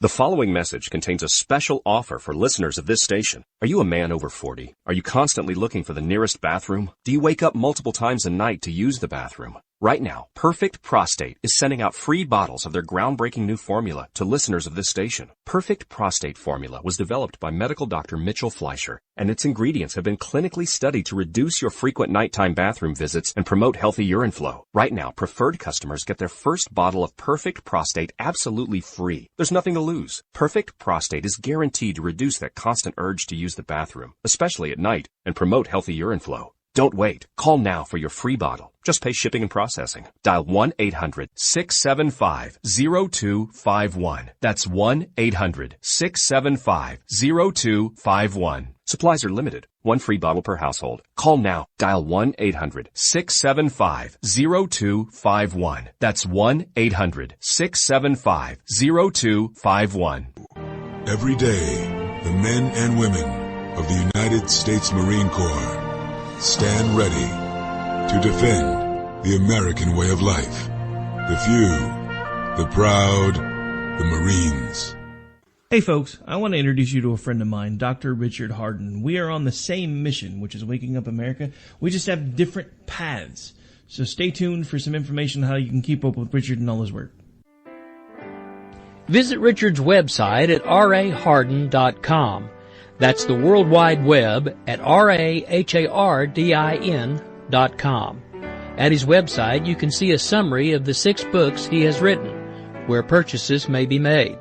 The following message contains a special offer for listeners of this station. Are you a man over 40? Are you constantly looking for the nearest bathroom? Do you wake up multiple times a night to use the bathroom? Right now, Perfect Prostate is sending out free bottles of their groundbreaking new formula to listeners of this station. Perfect Prostate Formula was developed by medical doctor Mitchell Fleischer, and its ingredients have been clinically studied to reduce your frequent nighttime bathroom visits and promote healthy urine flow. Right now, preferred customers get their first bottle of Perfect Prostate absolutely free. There's nothing to lose. Perfect Prostate is guaranteed to reduce that constant urge to use the bathroom, especially at night, and promote healthy urine flow. Don't wait. Call now for your free bottle. Just pay shipping and processing. Dial 1-800-675-0251. That's 1-800-675-0251. Supplies are limited. One free bottle per household. Call now. Dial 1-800-675-0251. That's 1-800-675-0251. Every day, the men and women of the United States Marine Corps stand ready to defend the American way of life. The few, the proud, the Marines. Hey folks, I want to introduce you to a friend of mine, Dr. Richard Harden. We are on the same mission, which is waking up America. We just have different paths. So stay tuned for some information on how you can keep up with Richard and all his work. Visit Richard's website at rahardin.com. That's the World Wide Web at rahardin.com. At his website, you can see a summary of the 6 books he has written, where purchases may be made.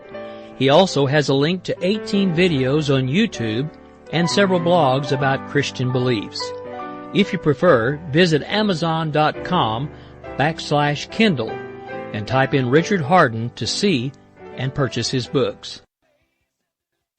He also has a link to 18 videos on YouTube and several blogs about Christian beliefs. If you prefer, visit amazon.com/Kindle and type in Richard Harden to see and purchase his books.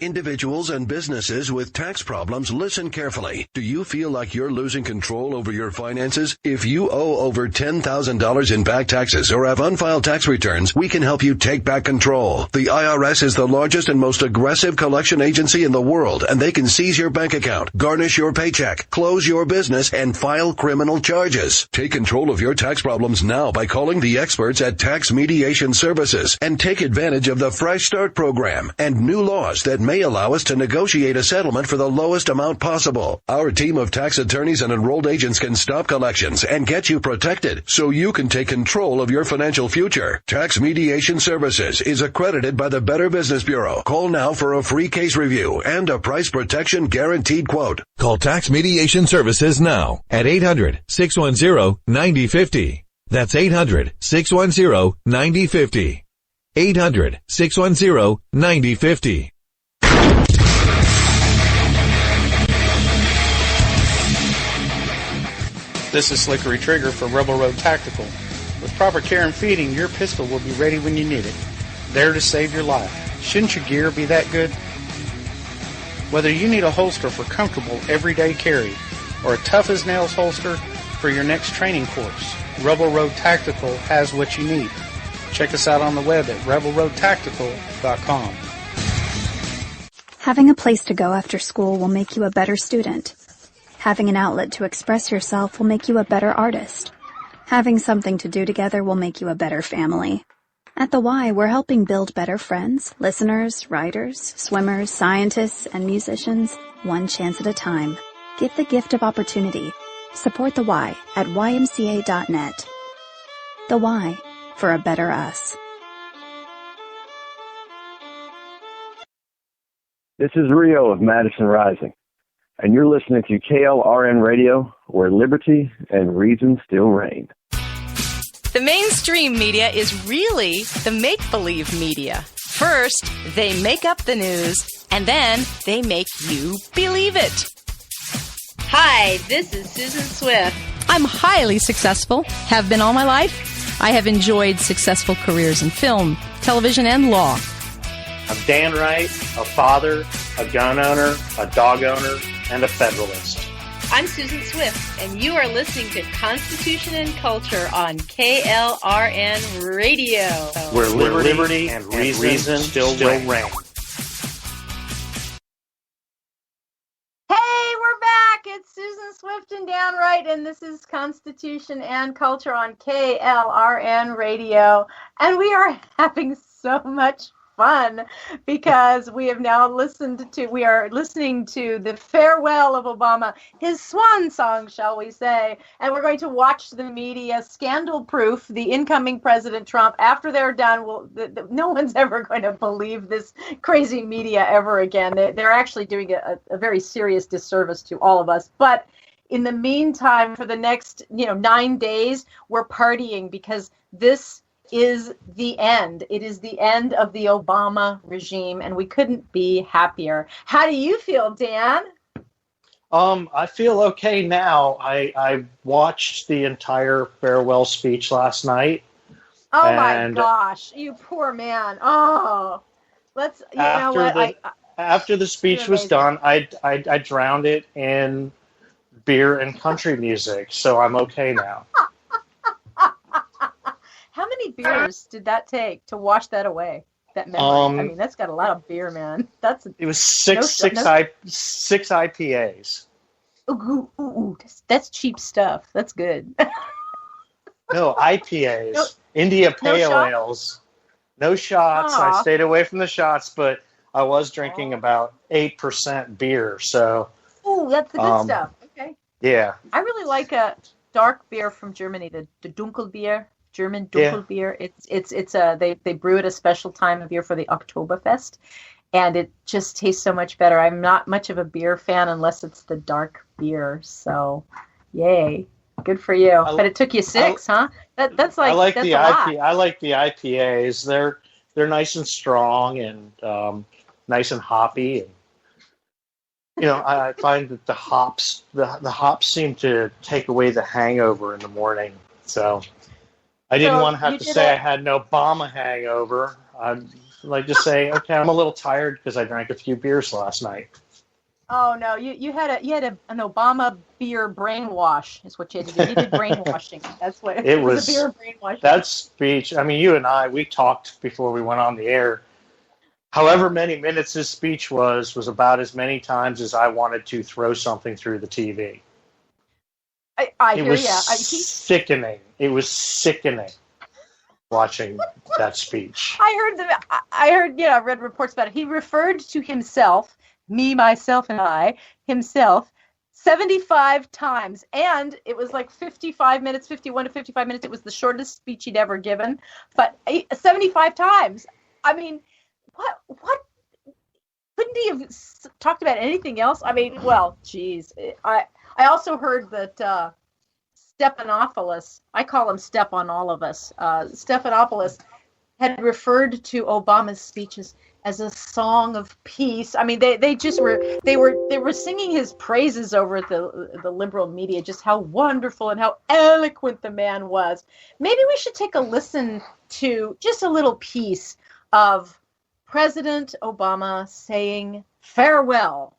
Individuals and businesses with tax problems, listen carefully. Do you feel like you're losing control over your finances? If you owe over $10,000 in back taxes or have unfiled tax returns, we can help you take back control. The IRS is the largest and most aggressive collection agency in the world, and they can seize your bank account, garnish your paycheck, close your business, and file criminal charges. Take control of your tax problems now by calling the experts at Tax Mediation Services and take advantage of the Fresh Start program and new laws that may allow us to negotiate a settlement for the lowest amount possible. Our team of tax attorneys and enrolled agents can stop collections and get you protected so you can take control of your financial future. Tax Mediation Services is accredited by the Better Business Bureau. Call now for a free case review and a price protection guaranteed quote. Call Tax Mediation Services now at 800-610-9050. That's 800-610-9050. 800-610-9050. This is Slickery Trigger for Rebel Road Tactical. With proper care and feeding, your pistol will be ready when you need it, there to save your life. Shouldn't your gear be that good? Whether you need a holster for comfortable everyday carry or a tough-as-nails holster for your next training course, Rebel Road Tactical has what you need. Check us out on the web at rebelroadtactical.com. Having a place to go after school will make you a better student. Having an outlet to express yourself will make you a better artist. Having something to do together will make you a better family. At the Y, we're helping build better friends, listeners, writers, swimmers, scientists, and musicians, one chance at a time. Give the gift of opportunity. Support the Y at ymca.net. The Y, for a better us. This is Rio of Madison Rising, and you're listening to KLRN Radio, where liberty and reason still reign. The mainstream media is really the make-believe media. First, they make up the news, and then they make you believe it. Hi, this is Susan Swift. I'm highly successful, have been all my life. I have enjoyed successful careers in film, television, and law. I'm Dan Wright, a father, a gun owner, a dog owner, and a Federalist. I'm Susan Swift, and you are listening to Constitution and Culture on KLRN Radio. Where liberty and reason still reign. Hey, we're back. It's Susan Swift and Dan Wright, and this is Constitution and Culture on KLRN Radio. And we are having so much fun because we are listening to the farewell of Obama, his swan song, shall we say, and we're going to watch the media scandal-proof the incoming President Trump. After they're done, no one's ever going to believe this crazy media ever again. They're actually doing a very serious disservice to all of us, but in the meantime, for the next 9 days, we're partying because this is the end. It is the end of the Obama regime, and we couldn't be happier. How do you feel, Dan? I feel okay now. I watched the entire farewell speech last night. Oh my gosh, you poor man. Oh, after the speech was done, I drowned it in beer and country music, so I'm okay now. How many beers did that take to wash that away? That memory. I mean, that's got a lot of beer, man. It was six IPAs. Ooh, that's cheap stuff. That's good. No, IPAs. India Pale Ales. No shots. Aww. I stayed away from the shots, but I was drinking about 8% beer. So. Ooh, that's the good stuff. Okay. Yeah. I really like a dark beer from Germany, the Dunkelbier. German Dunkelbier. Yeah. They brew it a special time of year for the Oktoberfest, and it just tastes so much better. I'm not much of a beer fan unless it's the dark beer. So, yay, good for you. But it took you 6, huh? That's like I like that's the a lot. I like the IPAs. They're nice and strong and nice and hoppy. And, I find that the hops seem to take away the hangover in the morning. So. I didn't want to have to say I had an Obama hangover. I'd like to say, okay, I'm a little tired because I drank a few beers last night. Oh no, you had an Obama beer brainwash is what you had to do. You did brainwashing. That's what it was. A beer brainwashing. That speech. I mean, you and I, we talked before we went on the air. However many minutes his speech was about as many times as I wanted to throw something through the TV. I hear you. Sickening. It was sickening watching that speech. I read reports about it. He referred to himself, me, myself, and I, himself, 75 times. And it was like 51 to 55 minutes. It was the shortest speech he'd ever given. But 75 times. I mean, what? Couldn't he have talked about anything else? I mean, well, geez. I also heard that Stephanopoulos, I call him Step on all of us, Stephanopoulos had referred to Obama's speeches as a song of peace. I mean, they were singing his praises over at the liberal media, just how wonderful and how eloquent the man was. Maybe we should take a listen to just a little piece of President Obama saying farewell.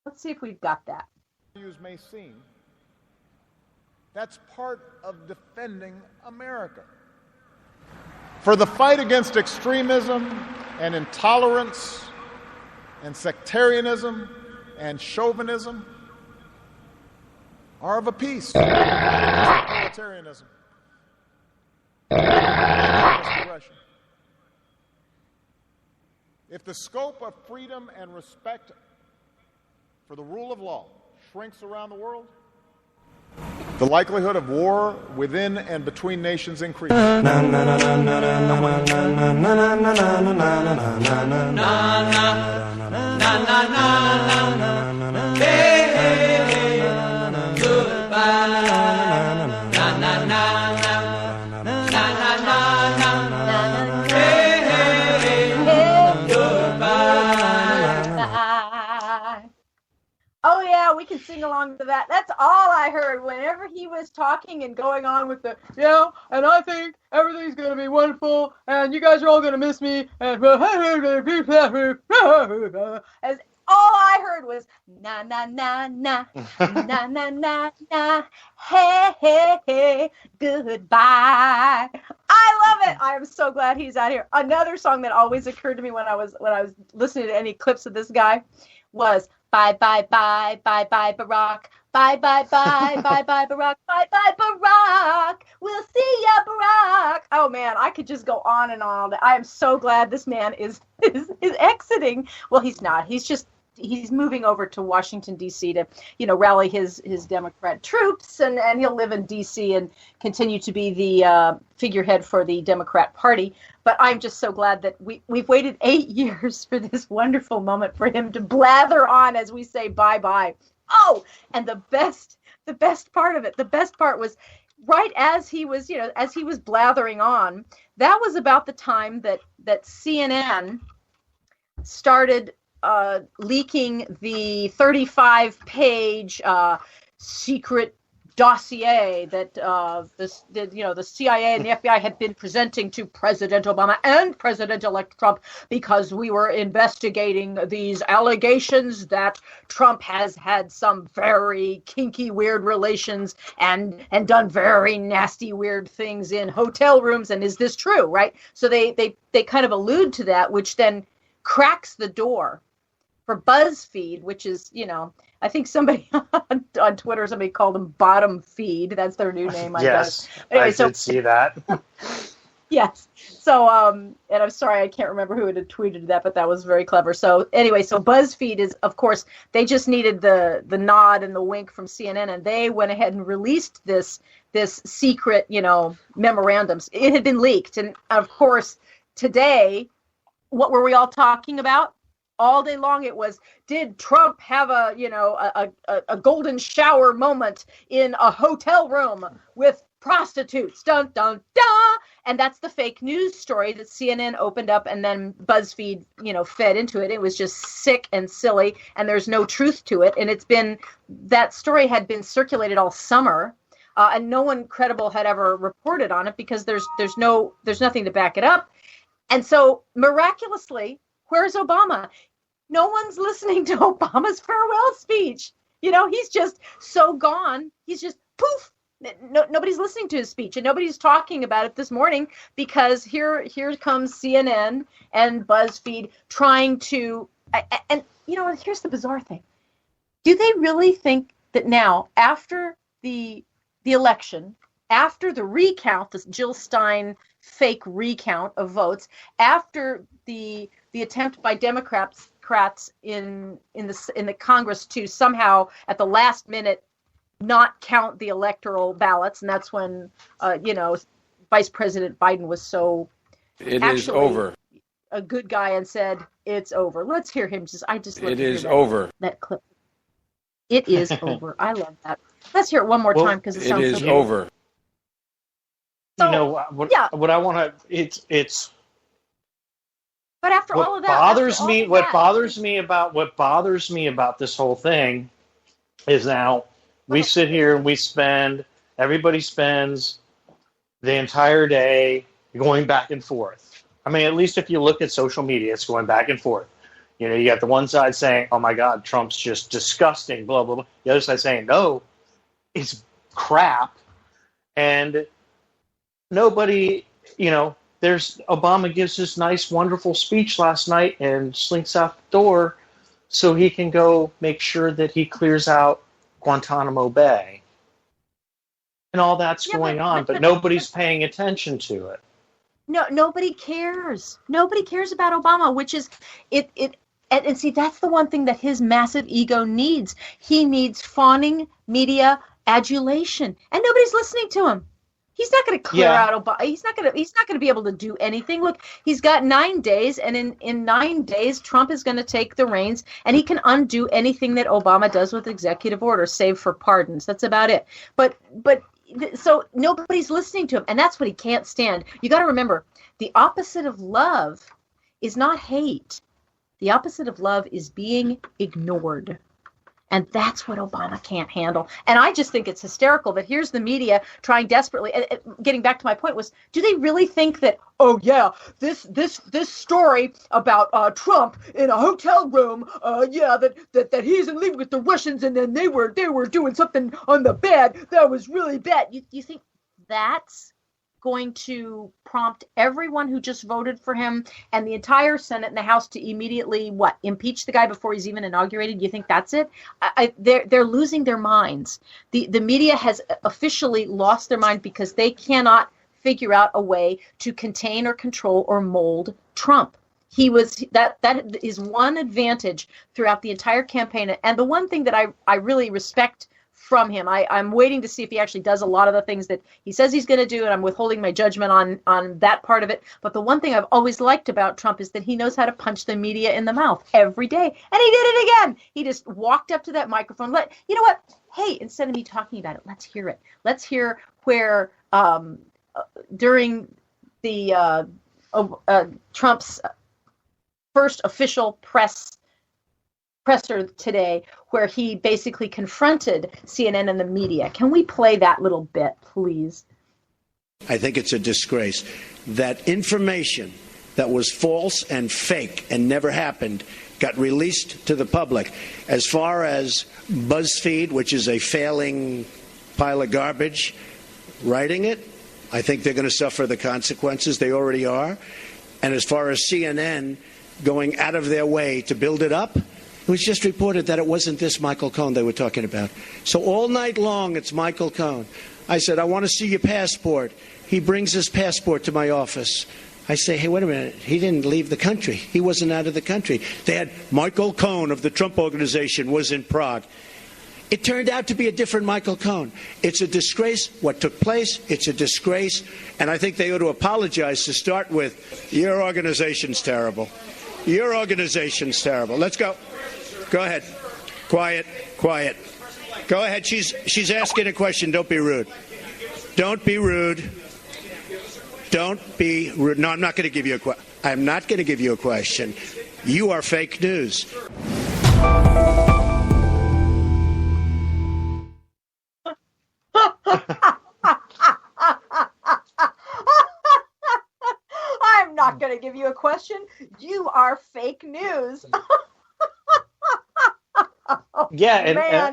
Let's see if we've got that. May seem, that's part of defending America. For the fight against extremism and intolerance and sectarianism and chauvinism are of a piece. Authoritarianism. If the scope of freedom and respect for the rule of law shrinks around the world, the likelihood of war within and between nations increases. Oh yeah, we can sing along to that. That's all I heard whenever he was talking and going on with the, and I think everything's going to be wonderful, and you guys are all going to miss me, and as all I heard was na na na na na na na na, hey hey hey, goodbye. I love it. I am so glad he's out here. Another song that always occurred to me when I was listening to any clips of this guy was Bye, bye, bye, bye, bye, Barack. Bye, bye, bye, bye, bye, Barack. Bye, bye, Barack. We'll see ya, Barack. Oh, man, I could just go on and on all day. I am so glad this man is exiting. Well, he's not. He's moving over to Washington, D.C. to, rally his Democrat troops, and he'll live in D.C. and continue to be the figurehead for the Democrat Party. But I'm just so glad that we've waited 8 years for this wonderful moment for him to blather on as we say bye-bye. Oh, and the best part of it, the best part was right as he was blathering on, that was about the time that CNN started leaking the 35-page secret dossier that the CIA and the FBI had been presenting to President Obama and President-elect Trump, because we were investigating these allegations that Trump has had some very kinky, weird relations and done very nasty, weird things in hotel rooms. And is this true, right? So they kind of allude to that, which then cracks the door for BuzzFeed, which is, I think somebody on Twitter, somebody called them Bottom Feed. That's their new name, I guess. Anyway, I did see that. Yes. So, and I'm sorry, I can't remember who had tweeted that, but that was very clever. So anyway, so BuzzFeed is, of course, they just needed the nod and the wink from CNN, and they went ahead and released this secret, memorandums. It had been leaked. And of course, today, what were we all talking about? All day long it was, did Trump have a golden shower moment in a hotel room with prostitutes? Dun, dun, dun! And that's the fake news story that CNN opened up, and then BuzzFeed, fed into it. It was just sick and silly, and there's no truth to it. And that story had been circulated all summer, and no one credible had ever reported on it because there's nothing to back it up. And so miraculously, where's Obama? No one's listening to Obama's farewell speech. He's just so gone. He's just poof. Nobody's listening to his speech, and nobody's talking about it this morning because here comes CNN and BuzzFeed trying to. And here's the bizarre thing: do they really think that now, after the election, after the recount, the Jill Stein fake recount of votes, after the attempt by Democrats in the Congress to somehow at the last minute not count the electoral ballots, and that's when Vice President Biden was so it is over a good guy and said it's over. Let's hear him. It is over. That clip. It is over. I love that. Let's hear it one more time because it sounds so good. Over. So, what I want to it's. But after all of that, what bothers me about this whole thing is now we sit here and everybody spends the entire day going back and forth. I mean, at least if you look at social media, it's going back and forth. You got the one side saying, "Oh my God, Trump's just disgusting," blah blah blah. The other side saying, "No, it's crap," and nobody, there's Obama gives this nice, wonderful speech last night and slinks out the door so he can go make sure that he clears out Guantanamo Bay. And all that's going on, but nobody's paying attention to it. No, nobody cares. Nobody cares about Obama, which is it. And see, that's the one thing that his massive ego needs. He needs fawning media adulation, and nobody's listening to him. He's not going to clear out Obama. He's not going to be able to do anything. Look, he's got 9 days, and in 9 days, Trump is going to take the reins, and he can undo anything that Obama does with executive orders, save for pardons. That's about it. But so nobody's listening to him, and that's what he can't stand. You got to remember, the opposite of love is not hate. The opposite of love is being ignored. And that's what Obama can't handle. And I just think it's hysterical that here's the media trying desperately. And getting back to my point was, do they really think that, oh yeah, this story about Trump in a hotel room, that he's in league with the Russians and then they were doing something on the bed that was really bad. You think that's going to prompt everyone who just voted for him and the entire Senate and the House to immediately, impeach the guy before he's even inaugurated? You think that's it? They're losing their minds. The media has officially lost their mind because they cannot figure out a way to contain or control or mold Trump. That is one advantage throughout the entire campaign. And the one thing that I really respect from him, I'm waiting to see if he actually does a lot of the things that he says he's going to do, and I'm withholding my judgment on that part of it. But the one thing I've always liked about Trump is that he knows how to punch the media in the mouth every day. And he did it again. He just walked up to that microphone. You know what? Hey, instead of me talking about it, let's hear it. Let's hear where during the Trump's first official presser today, where he basically confronted CNN and the media. Can we play that little bit, please? I think it's a disgrace that information that was false and fake and never happened got released to the public. As far as BuzzFeed, which is a failing pile of garbage, writing it, I think they're going to suffer the consequences. They already are. And as far as CNN going out of their way to build it up, it was just reported that it wasn't this Michael Cohen they were talking about. So all night long, it's Michael Cohen. I said, I want to see your passport. He brings his passport to my office. I say, hey, wait a minute. He didn't leave the country. He wasn't out of the country. They had Michael Cohen of the Trump Organization was in Prague. It turned out to be a different Michael Cohen. It's a disgrace what took place. It's a disgrace. And I think they ought to apologize to start with. Your organization's terrible. Your organization's terrible. Let's go. Go ahead. Quiet. Quiet. Go ahead. She's asking a question. Don't be rude. Don't be rude. Don't be rude. No, I'm not going to give you a question. I'm not going to give you a question. You are fake news. I'm not going to give you a question. You are fake news. Yeah,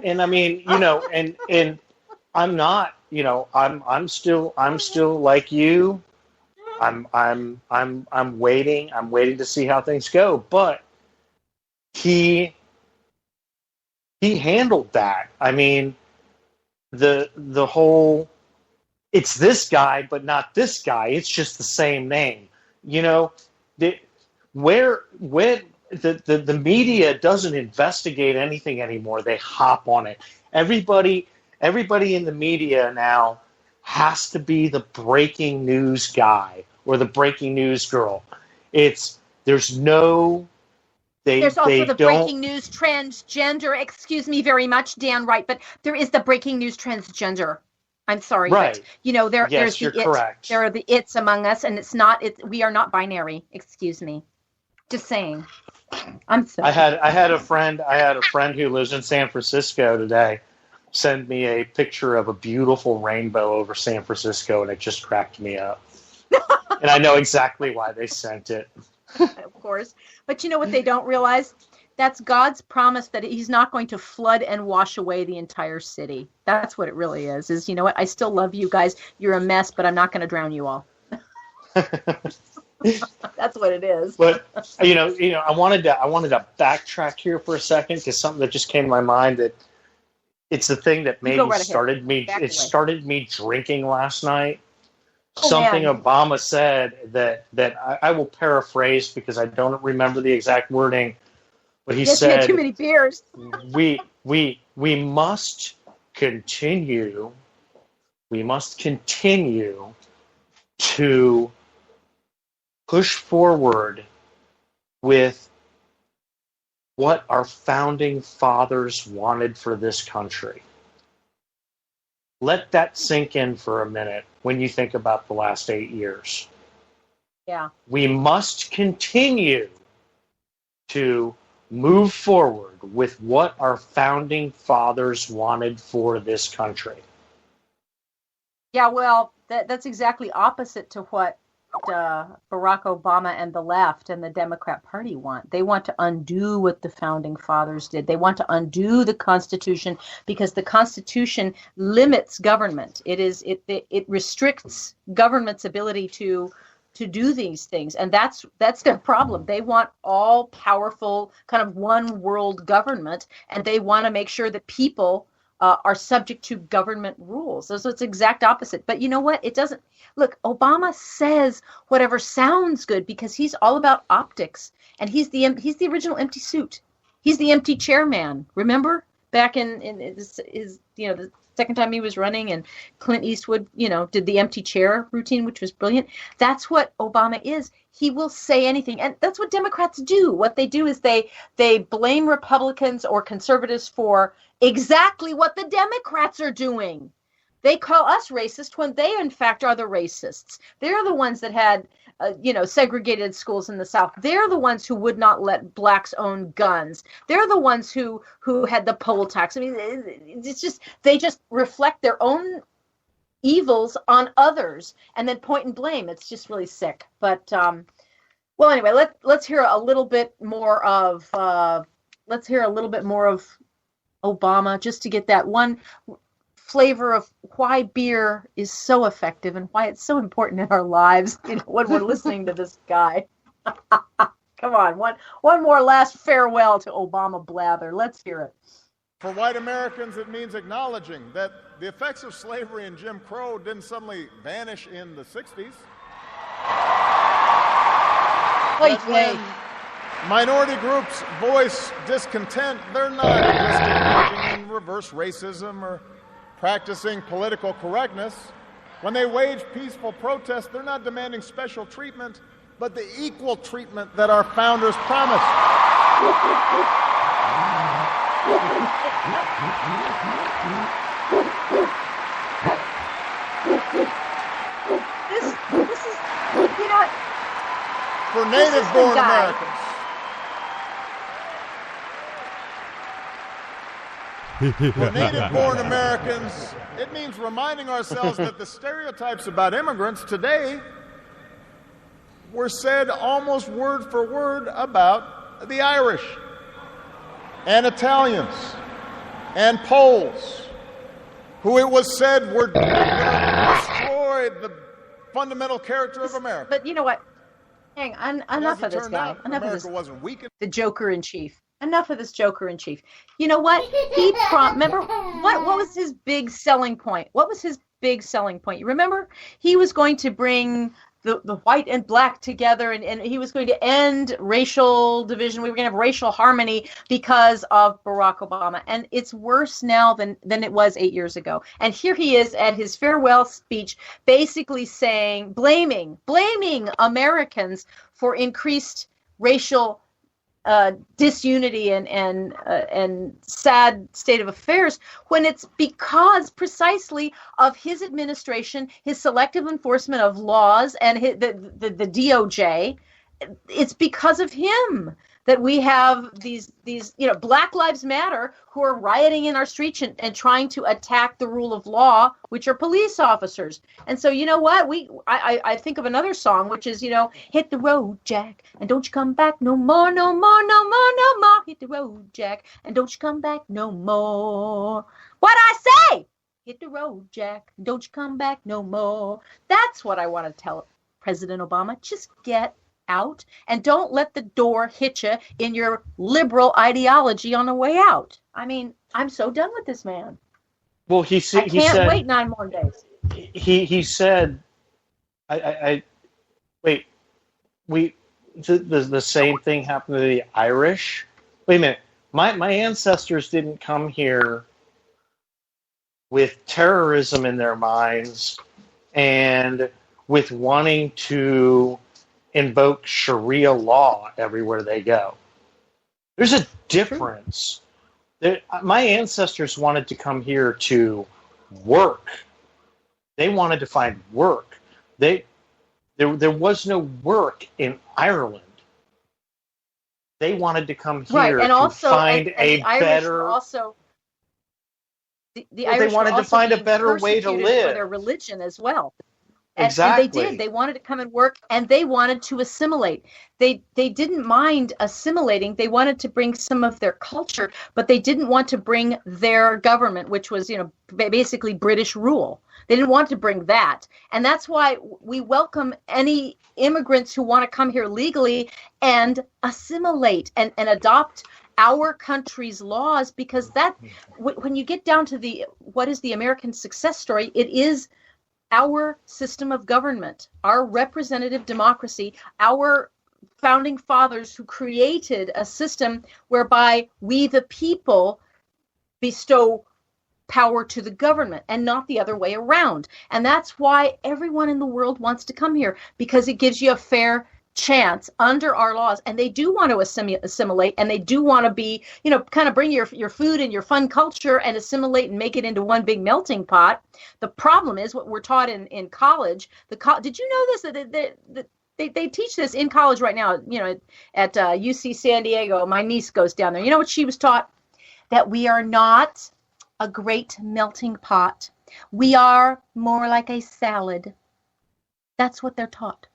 and I mean, and I'm not, I'm still like you. I'm waiting to see how things go. But he handled that. I mean, the whole, it's this guy, but not this guy. It's just the same name. The media doesn't investigate anything anymore. They hop on it. Everybody in the media now has to be the breaking news guy or the breaking news girl. There's also the breaking news transgender. Excuse me very much, Dan Wright, but there is the breaking news transgender. I'm sorry, right? But, there's the it. Correct. There are the it's among us, and it's not. We are not binary. Excuse me. Just saying. I'm sorry. I had a friend who lives in San Francisco today send me a picture of a beautiful rainbow over San Francisco, and it just cracked me up. And I know exactly why they sent it. Of course. But you know what they don't realize? That's God's promise that he's not going to flood and wash away the entire city. That's what it really is, you know what? I still love you guys. You're a mess, but I'm not going to drown you all. That's what it is. But I wanted to backtrack here for a second because something that just came to my mind that it's the thing that maybe started me drinking last night. Something Obama said that I will paraphrase because I don't remember the exact wording, but he said, "You had too many beers." we must continue. We must continue to push forward with what our founding fathers wanted for this country. Let that sink in for a minute when you think about the last 8 years. Yeah. We must continue to move forward with what our founding fathers wanted for this country. Yeah, well, that's exactly opposite to what Barack Obama and the left and the Democrat Party want. They want to undo what the founding fathers did. They want to undo the Constitution because the Constitution limits government. It restricts government's ability to do these things, and that's their problem. They want all powerful kind of one world government, and they want to make sure that people are subject to government rules. So it's exact opposite. But you know what? It doesn't. Look, Obama says whatever sounds good because he's all about optics, and he's the original empty suit. He's the empty chairman. Remember back in his the second time he was running, and Clint Eastwood did the empty chair routine, which was brilliant. That's what Obama is. He will say anything, and that's what Democrats do. What they do is they blame Republicans or conservatives for exactly what the Democrats are doing. They call us racist when they, in fact, are the racists. They're the ones that had, segregated schools in the South. They're the ones who would not let blacks own guns. They're the ones who had the poll tax. I mean, it's just they just reflect their own evils on others and then point and blame. It's just really sick. But well, anyway, let's hear a little bit more of Obama, just to get that one flavor of why beer is so effective and why it's so important in our lives, when we're listening to this guy. Come on, one more last farewell to Obama blather. Let's hear it. For white Americans, it means acknowledging that the effects of slavery and Jim Crow didn't suddenly vanish in the 60s. When minority groups voice discontent, they're not just engaging in reverse racism or practicing political correctness. When they wage peaceful protest, they're not demanding special treatment, but the equal treatment that our founders promised. This is, for native-born Americans. For native-born Americans, it means reminding ourselves that the stereotypes about immigrants today were said almost word for word about the Irish and Italians and Poles, who it was said were going to destroy the fundamental character of America. But you know what? Hang on, enough of this guy. Enough of this. The Joker in chief. Enough of this Joker in chief. You know what? Remember what was his big selling point? What was his big selling point? You remember? He was going to bring the white and black together, and he was going to end racial division. We were going to have racial harmony because of Barack Obama. And it's worse now than it was 8 years ago. And here he is at his farewell speech, basically saying, blaming Americans for increased racial disunity and sad state of affairs, when it's because precisely of his administration, his selective enforcement of laws, and the DOJ. It's because of him that we have these Black Lives Matter who are rioting in our streets and trying to attack the rule of law, which are police officers. And so, you know what? I think of another song, which is, hit the road, Jack, and don't you come back no more, no more, no more, no more. Hit the road, Jack, and don't you come back no more. What'd I say? Hit the road, Jack, and don't you come back no more. That's what I want to tell President Obama. Just get out and don't let the door hit you in your liberal ideology on the way out. I mean, I'm so done with this man. Well, I can't wait 9 more days. He said, wait, the same thing happened to the Irish. Wait a minute, my ancestors didn't come here with terrorism in their minds and with wanting to invoke Sharia law everywhere they go. There's a difference. My ancestors wanted to come here to work. They wanted to find work. There was no work in Ireland. They wanted to come here to find a better. The Irish they wanted to find a better way to live. For their religion as well. Exactly. And they did. They wanted to come and work, and they wanted to assimilate. They didn't mind assimilating. They wanted to bring some of their culture, but they didn't want to bring their government, which was, basically British rule. They didn't want to bring that. And that's why we welcome any immigrants who want to come here legally and assimilate and adopt our country's laws, because that, when you get down to what is the American success story, it is our system of government, our representative democracy, our founding fathers who created a system whereby we, the people, bestow power to the government and not the other way around. And that's why everyone in the world wants to come here, because it gives you a fair chance under our laws. And they do want to assimilate, and they do want to be, kind of bring your food and your fun culture and assimilate and make it into one big melting pot. The problem is what we're taught in college. Did you know this? That they teach this in college right now, at UC San Diego. My niece goes down there. You know what she was taught? That we are not a great melting pot. We are more like a salad. That's what they're taught.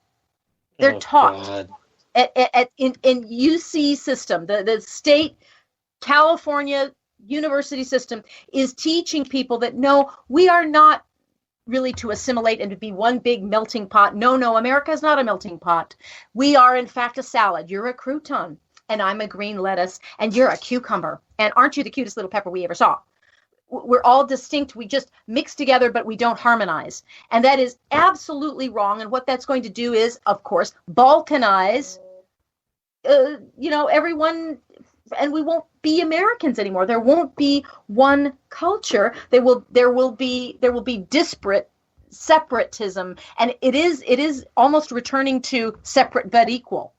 They're taught in UC system, the state California university system is teaching people that no, we are not really to assimilate and to be one big melting pot. No, America is not a melting pot. We are in fact a salad. You're a crouton, and I'm a green lettuce, and you're a cucumber. And aren't you the cutest little pepper we ever saw? We're all distinct. We just mix together, but we don't harmonize. And that is absolutely wrong. And what that's going to do is, of course, balkanize, everyone, and we won't be Americans anymore. There won't be one culture. There will be disparate separatism. And it is almost returning to separate but equal.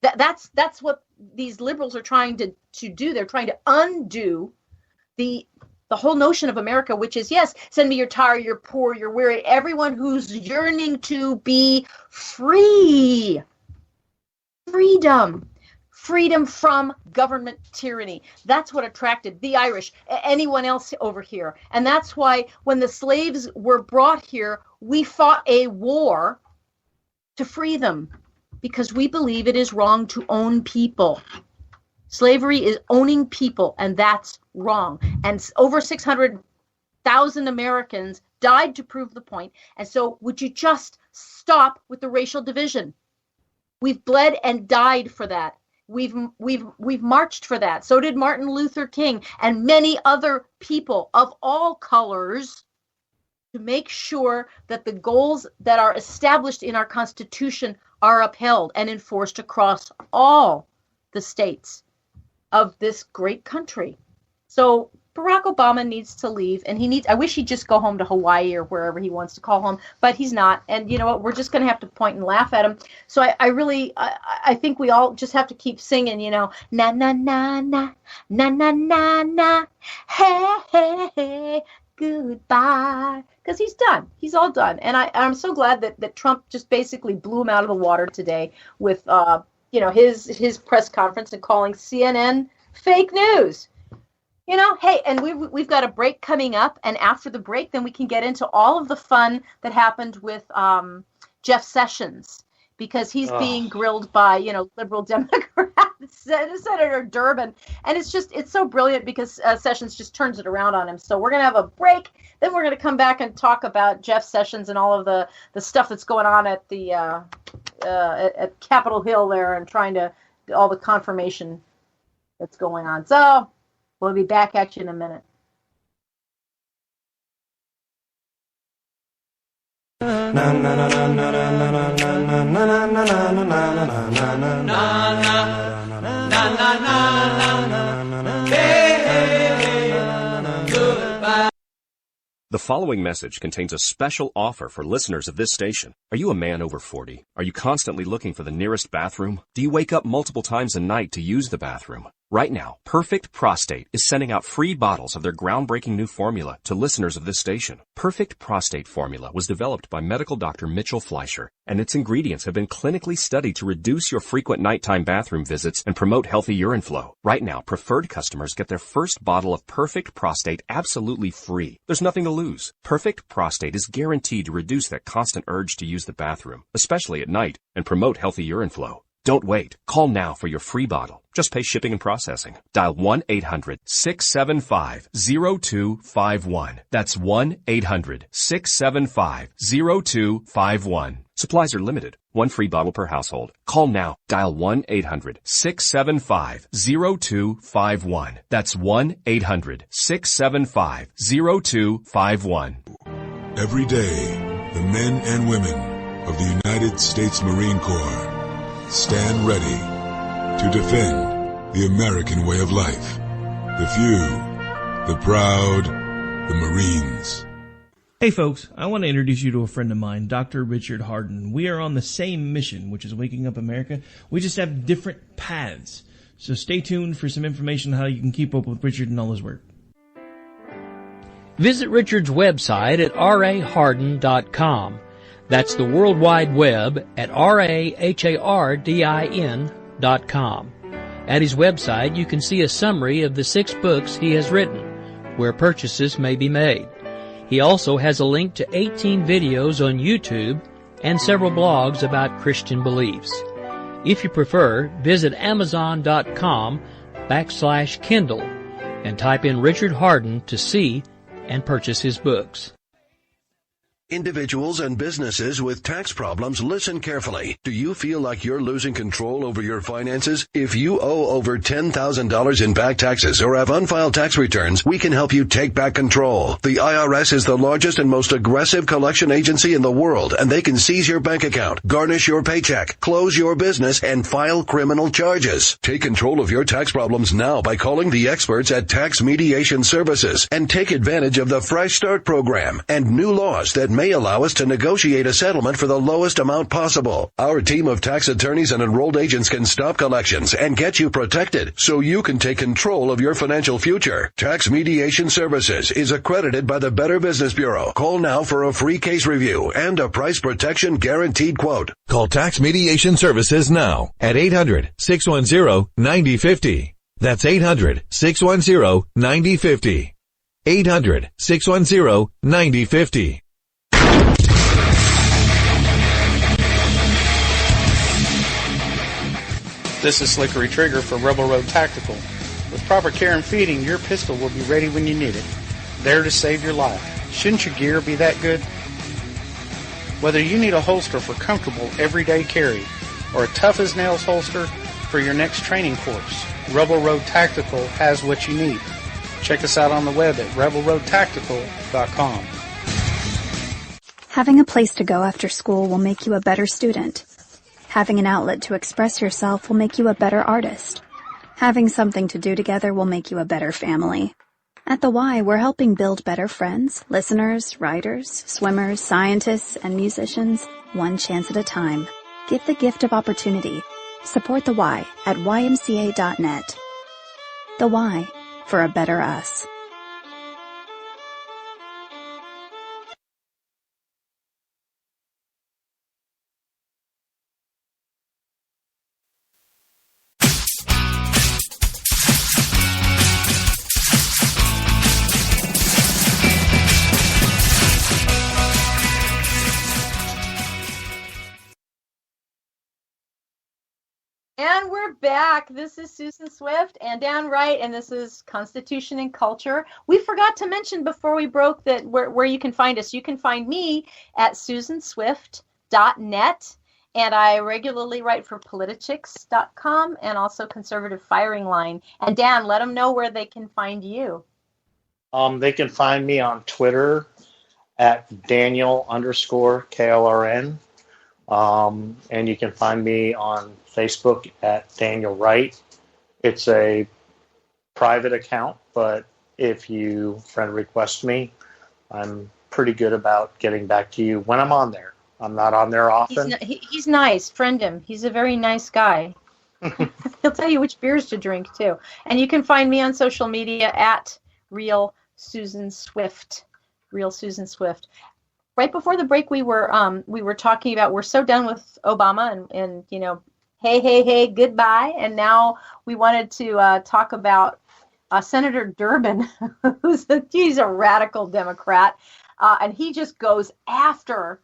That's what these liberals are trying to do. They're trying to undo the whole notion of America, which is, yes, send me your tired, you're poor, you're weary, everyone who's yearning to be free. Freedom from government tyranny. That's what attracted the Irish, anyone else over here. And that's why when the slaves were brought here, we fought a war to free them, because we believe it is wrong to own people. Slavery is owning people, and that's wrong. And over 600,000 Americans died to prove the point. And so would you just stop with the racial division? We've bled and died for that. We've marched for that. So did Martin Luther King and many other people of all colors, to make sure that the goals that are established in our Constitution are upheld and enforced across all the states of this great country. So Barack Obama needs to leave, and I wish he'd just go home to Hawaii or wherever he wants to call home, but he's not. And you know what? We're just going to have to point and laugh at him. So I think we all just have to keep singing, na, na, na, na, na, na, na, na, hey, hey, hey, goodbye. Because he's done. He's all done. And I'm so glad that Trump just basically blew him out of the water today with, his press conference and calling CNN fake news. Hey, and we've got a break coming up, and after the break, then we can get into all of the fun that happened with Jeff Sessions, because he's being grilled by, liberal Democrats, Senator Durbin, and it's so brilliant because Sessions just turns it around on him. So we're gonna have a break, then we're gonna come back and talk about Jeff Sessions and all of the stuff that's going on at the at Capitol Hill there, and trying to all the confirmation that's going on. So we'll be back at you in a minute. The following message contains a special offer for listeners of this station. Are you a man over 40? Are you constantly looking for the nearest bathroom? Do you wake up multiple times a night to use the bathroom? Right now, Perfect Prostate is sending out free bottles of their groundbreaking new formula to listeners of this station. Perfect Prostate formula was developed by medical doctor Mitchell Fleischer, and its ingredients have been clinically studied to reduce your frequent nighttime bathroom visits and promote healthy urine flow. Right now, preferred customers get their first bottle of Perfect Prostate absolutely free. There's nothing to lose. Perfect Prostate is guaranteed to reduce that constant urge to use the bathroom, especially at night, and promote healthy urine flow. Don't wait. Call now for your free bottle. Just pay shipping and processing. Dial 1-800-675-0251. That's 1-800-675-0251. Supplies are limited. One free bottle per household. Call now. Dial 1-800-675-0251. That's 1-800-675-0251. Every day, the men and women of the United States Marine Corps stand ready to defend the American way of life. The few, the proud, the Marines. Hey folks, I want to introduce you to a friend of mine, Dr. Richard Harden. We are on the same mission, which is waking up America. We just have different paths. So stay tuned for some information on how you can keep up with Richard and all his work. Visit Richard's website at raharden.com. That's the World Wide Web at RAHARDIN.com. At his website, you can see a summary of the 6 books he has written, where purchases may be made. He also has a link to 18 videos on YouTube and several blogs about Christian beliefs. If you prefer, visit Amazon.com/Kindle and type in Richard Harden to see and purchase his books. Individuals and businesses with tax problems, listen carefully. Do you feel like you're losing control over your finances? If you owe over $10,000 in back taxes or have unfiled tax returns, we can help you take back control. The IRS is the largest and most aggressive collection agency in the world, and they can seize your bank account, garnish your paycheck, close your business, and file criminal charges. Take control of your tax problems now by calling the experts at Tax Mediation Services and take advantage of the Fresh Start program and new laws that may allow us to negotiate a settlement for the lowest amount possible. Our team of tax attorneys and enrolled agents can stop collections and get you protected so you can take control of your financial future. Tax Mediation Services is accredited by the Better Business Bureau. Call now for a free case review and a price protection guaranteed quote. Call Tax Mediation Services now at 800-610-9050. That's 800-610-9050. 800-610-9050. This is Slickery Trigger for Rebel Road Tactical. With proper care and feeding, your pistol will be ready when you need it, there to save your life. Shouldn't your gear be that good? Whether you need a holster for comfortable everyday carry or a tough-as-nails holster for your next training course, Rebel Road Tactical has what you need. Check us out on the web at rebelroadtactical.com. Having a place to go after school will make you a better student. Having an outlet to express yourself will make you a better artist. Having something to do together will make you a better family. At the Y, we're helping build better friends, listeners, writers, swimmers, scientists, and musicians, one chance at a time. Give the gift of opportunity. Support the Y at ymca.net. The Y, for a better us. And we're back. This is Susan Swift and Dan Wright, and this is Constitution and Culture. We forgot to mention before we broke that where you can find us. You can find me at susanswift.net, and I regularly write for politichicks.com and also Conservative Firing Line. And Dan, let them know where they can find you. They can find me on Twitter at Daniel_KLRN. And you can find me on Facebook at Daniel Wright. It's a private account, but if you friend request me, I'm pretty good about getting back to you when I'm on there. I'm not on there often. He's nice. Friend him. He's a very nice guy. He'll tell you which beers to drink too. And you can find me on social media at Real Susan Swift. Real Susan Swift. Right before the break, we were talking about we're so done with Obama and you know, hey, goodbye. And now we wanted to talk about Senator Durbin, he's a radical Democrat, and he just goes after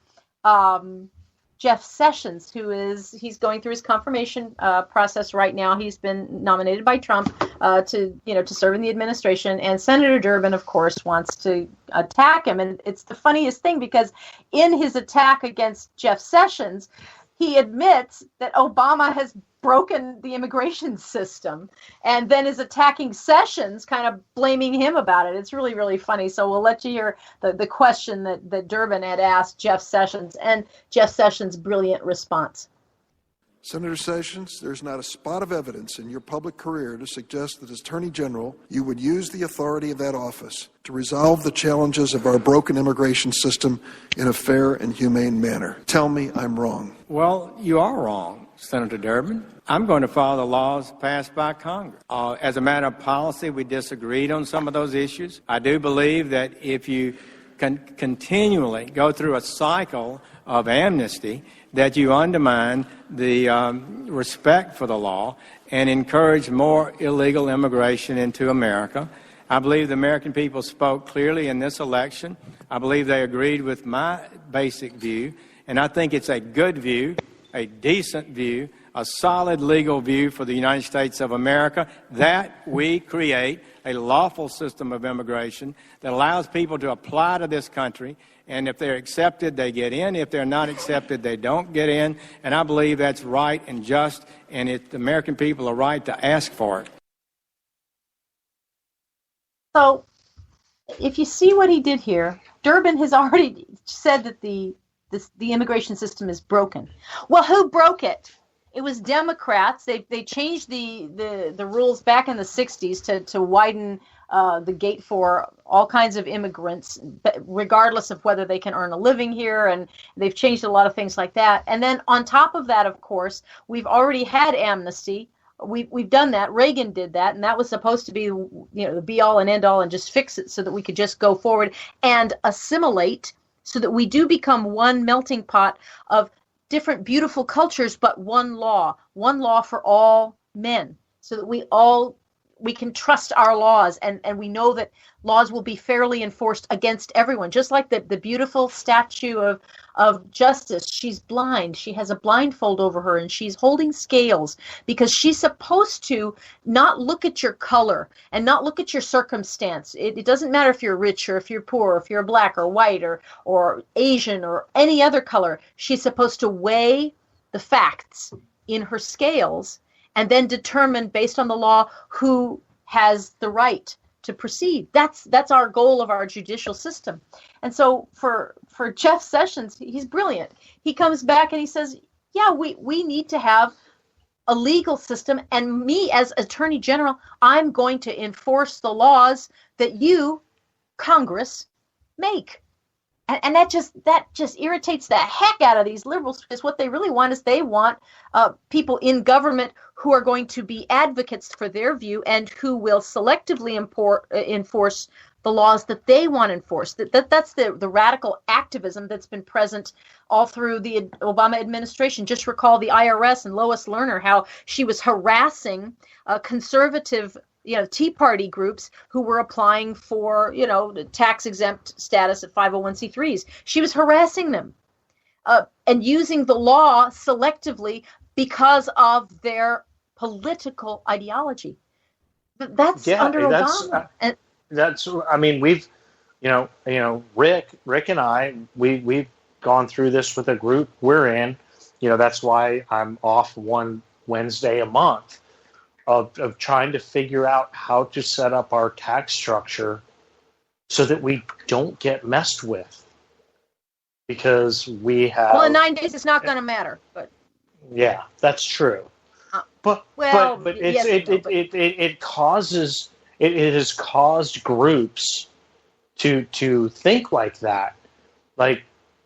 Jeff Sessions, he's going through his confirmation process right now. He's been nominated by Trump to serve in the administration, and Senator Durbin, of course, wants to attack him. And it's the funniest thing because in his attack against Jeff Sessions, he admits that Obama has broken the immigration system and then is attacking Sessions, kind of blaming him about it. It's really, really funny. So we'll let you hear the question that Durbin had asked Jeff Sessions and Jeff Sessions' brilliant response. Senator Sessions, there's not a spot of evidence in your public career to suggest that as Attorney General, you would use the authority of that office to resolve the challenges of our broken immigration system in a fair and humane manner. Tell me I'm wrong. Well, you are wrong, Senator Durbin. I'm going to follow the laws passed by Congress. As a matter of policy, we disagreed on some of those issues. I do believe that if you continually go through a cycle of amnesty, that you undermine the respect for the law and encourage more illegal immigration into America. I believe the American people spoke clearly in this election. I believe they agreed with my basic view, and I think it's a good view, a decent view, a solid legal view for the United States of America, that we create a lawful system of immigration that allows people to apply to this country. And if they're accepted, they get in. If they're not accepted, they don't get in. And I believe that's right and just, and the American people are right to ask for it. So if you see what he did here, Durbin has already said that the immigration system is broken. Well, who broke it? It was Democrats. They changed the rules back in the 60s to widen the gate for all kinds of immigrants, regardless of whether they can earn a living here, and they've changed a lot of things like that. And then on top of that, of course, we've already had amnesty. We've done that. Reagan did that, and that was supposed to be the be all and end all and just fix it so that we could just go forward and assimilate, so that we do become one melting pot of different beautiful cultures, but one law for all men, so that we can trust our laws, and we know that laws will be fairly enforced against everyone. Just like the beautiful statue of Justice. She's blind. She has a blindfold over her, and she's holding scales because she's supposed to not look at your color and not look at your circumstance. It doesn't matter if you're rich or if you're poor, or if you're black or white or Asian or any other color. She's supposed to weigh the facts in her scales and then determine based on the law who has the right to proceed. That's our goal of our judicial system. And so for Jeff Sessions, he's brilliant. He comes back and he says, yeah, we need to have a legal system, and me as Attorney General, I'm going to enforce the laws that you, Congress, make. And that just irritates the heck out of these liberals, because what they really want is they want people in government who are going to be advocates for their view and who will selectively enforce the laws that they want enforced. That's the radical activism that's been present all through the Obama administration. Just recall the IRS and Lois Lerner, how she was harassing conservative Tea Party groups who were applying for, tax exempt status at 501c3s. She was harassing them and using the law selectively because of their political ideology. That's under Obama. We've, Rick and I, we've gone through this with a group we're in. That's why I'm off one Wednesday a month. Of trying to figure out how to set up our tax structure so that we don't get messed with, because we have. Well, in 9 days, it's not going to matter. But yeah, that's true. But it has caused groups to think like that. Like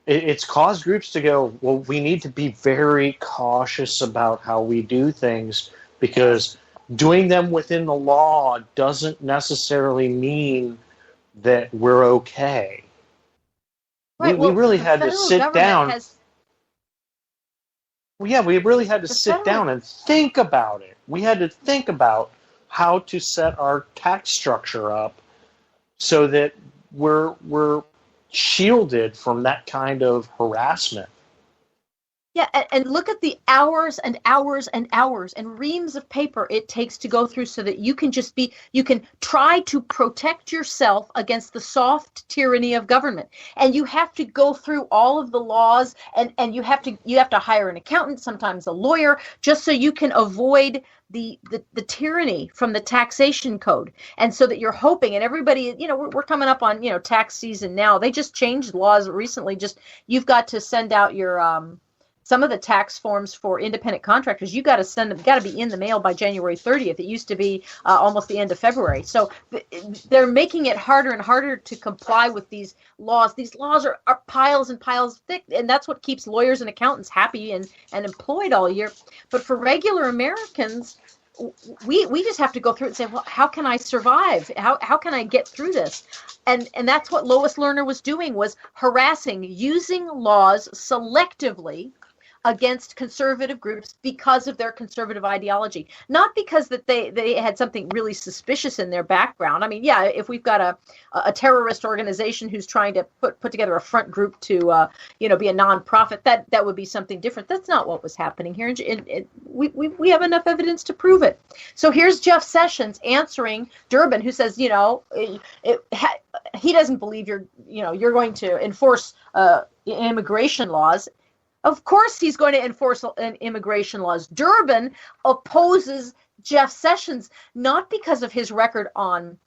it's caused groups to go, well, we need to be very cautious about how we do things, because doing them within the law doesn't necessarily mean that we're okay. Right. We really the had to federal sit government down. has- Well, yeah, we really had to The sit federal- down and think about it. We had to think about how to set our tax structure up so that we're shielded from that kind of harassment. Yeah, and look at the hours and hours and hours and reams of paper it takes to go through so that you can try to protect yourself against the soft tyranny of government. And you have to go through all of the laws, and you have to hire an accountant, sometimes a lawyer, just so you can avoid the tyranny from the taxation code. And so that you're hoping, and everybody, we're coming up on, tax season now. They just changed laws recently. You've got to send out your some of the tax forms for independent contractors. You got to be in the mail by January 30th. It used to be almost the end of February. So they're making it harder and harder to comply with these laws. These laws are piles and piles thick, and that's what keeps lawyers and accountants happy and employed all year. But for regular Americans, we just have to go through it and say, well, how can I survive? How can I get through this? And that's what Lois Lerner was doing, was harassing, using laws selectively against conservative groups because of their conservative ideology, not because that they had something really suspicious in their background. I mean, yeah, if we've got a terrorist organization who's trying to put together a front group to be a nonprofit, that would be something different. That's not what was happening here. We have enough evidence to prove it. So here's Jeff Sessions answering Durbin, who says, he doesn't believe you're going to enforce immigration laws. Of course he's going to enforce immigration laws. Durbin opposes Jeff Sessions not because of his record in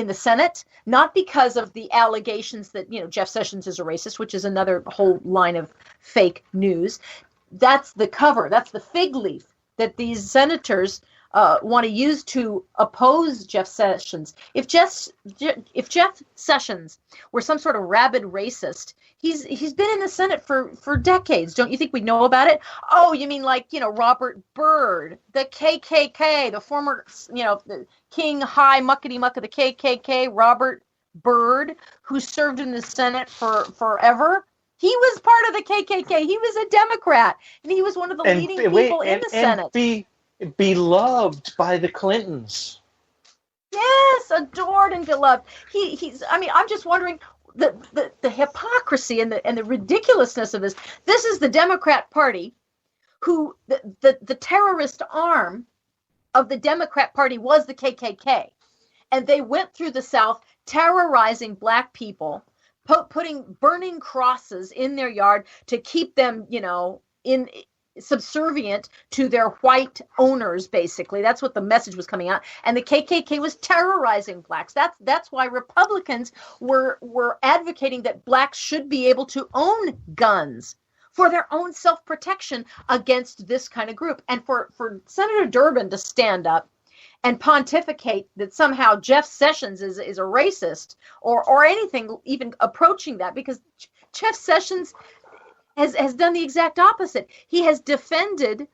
the Senate, not because of the allegations that Jeff Sessions is a racist, which is another whole line of fake news. That's the cover. That's the fig leaf that these senators want to use to oppose Jeff Sessions. If Jeff Sessions were some sort of rabid racist, he's been in the Senate for decades. Don't you think we'd know about it? Oh, you mean like Robert Byrd, the KKK, the former the king high muckety muck of the KKK, Robert Byrd, who served in the Senate for forever. He was part of the KKK. He was a Democrat, and he was one of the leading people in the Senate. Beloved by the Clintons. Yes, adored and beloved. I'm just wondering the hypocrisy and the ridiculousness of this. This is the Democrat Party, who the terrorist arm of the Democrat Party was the KKK, and they went through the South terrorizing black people, putting burning crosses in their yard to keep them, subservient to their white owners. Basically, that's what the message was coming out. And the KKK was terrorizing blacks. That's why Republicans were advocating that blacks should be able to own guns for their own self-protection against this kind of group. And for Senator Durbin to stand up and pontificate that somehow Jeff Sessions is a racist or anything even approaching that, because Jeff Sessions has done the exact opposite. He has defended